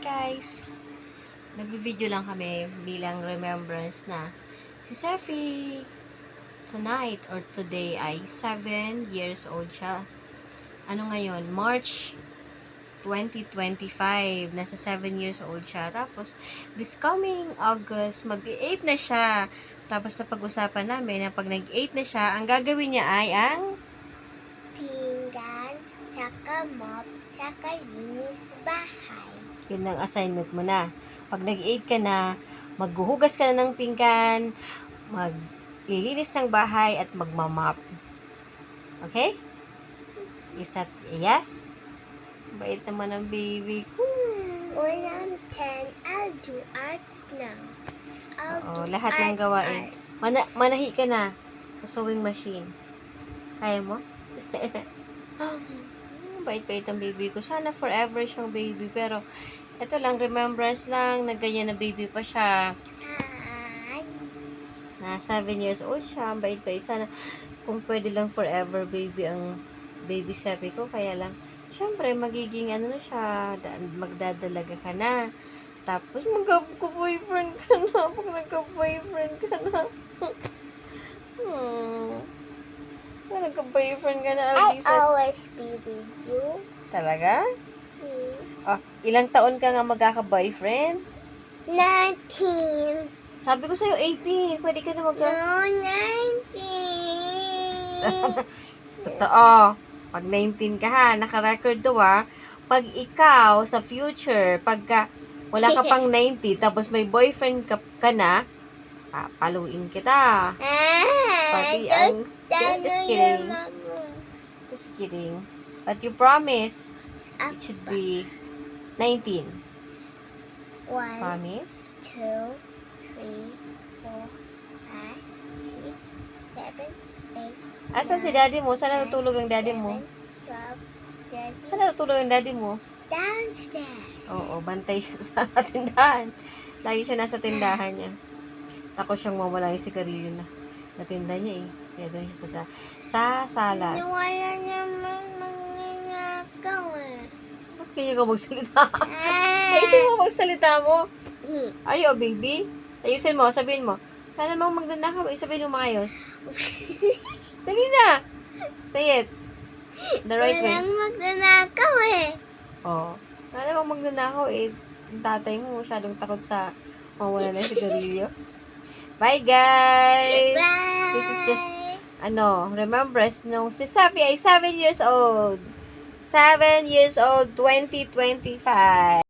guys! Nag-video lang kami bilang remembrance na si Sefi tonight or today ay 7 years old siya. Ano ngayon? March 2025. Nasa 7 years old siya. Tapos, this coming August, mag-8 na siya. Tapos, napag-usapan namin na pag nag-8 na siya, ang gagawin niya ay ang pinggan, tsaka mop, tsaka linis bahay. yun ang assignment mo na. Pag nag-8 ka na, maghuhugas ka na ng pinggan, maglilinis ng bahay, at magmamop. Okay? Is that a yes? Bait naman ang baby ko. When I'm 10, I'll do art now. Oo, lahat ng gawain. Manahi ka na sa sewing machine. Kaya mo? Bait-bait ang baby ko. Sana forever siyang baby. Pero, ito lang, remembrance lang, na ganyan na baby pa siya. Na 7 years old siya. Bait-bait. Sana, kung pwede lang forever baby ang baby Sefi ko. Kaya lang, syempre, magiging ano na siya, magdadalaga ka na. Tapos, magka-boyfriend ka na. Pag nagka-boyfriend ka na. Pag nagka-boyfriend ka na, I'll Alisa. always be with you. Talaga? Oh, ilang taon ka nga magkaka-boyfriend? 19. Sabi ko sa'yo, 18. Pwede ka na magka... No, 19. Totoo. Pag 19 ka ha, naka-record to ha. Pag ikaw, sa future, pagka wala ka pang 90, tapos may boyfriend ka na, papaluin kita. Pati ang... Just kidding. Just kidding. But you promise, it should be 19. 1, Promise? 2, 3, 4, 5, 6, 7, 8. Asan si daddy mo? Saan natutulog ang daddy mo? 12, 13. Saan natutulog ang daddy mo? Downstairs. Oo, bantay siya sa tindahan. Lagi siya nasa tindahan niya. Takot siyang mawala yung sigarilyo na tinda niya eh. Kaya doon siya sa salas. Wala naman magnanakaw eh. Ba't kaya ka magsalita? Ayusin mo magsalita mo. Ay, oh baby. Ayusin mo, sabihin mo. Wala namang magnanakaw. Sabihin mo maayos. Dali na. Say it. The right way. Walang magnanakaw eh. Oh. Wala namang magnanakaw eh. Yung tatay mo masyadong takot sa mawala na sigarilyo. Bye guys! Bye! This is just, remembrance nung si Sefi ay 7 years old. 7 years old, 2025.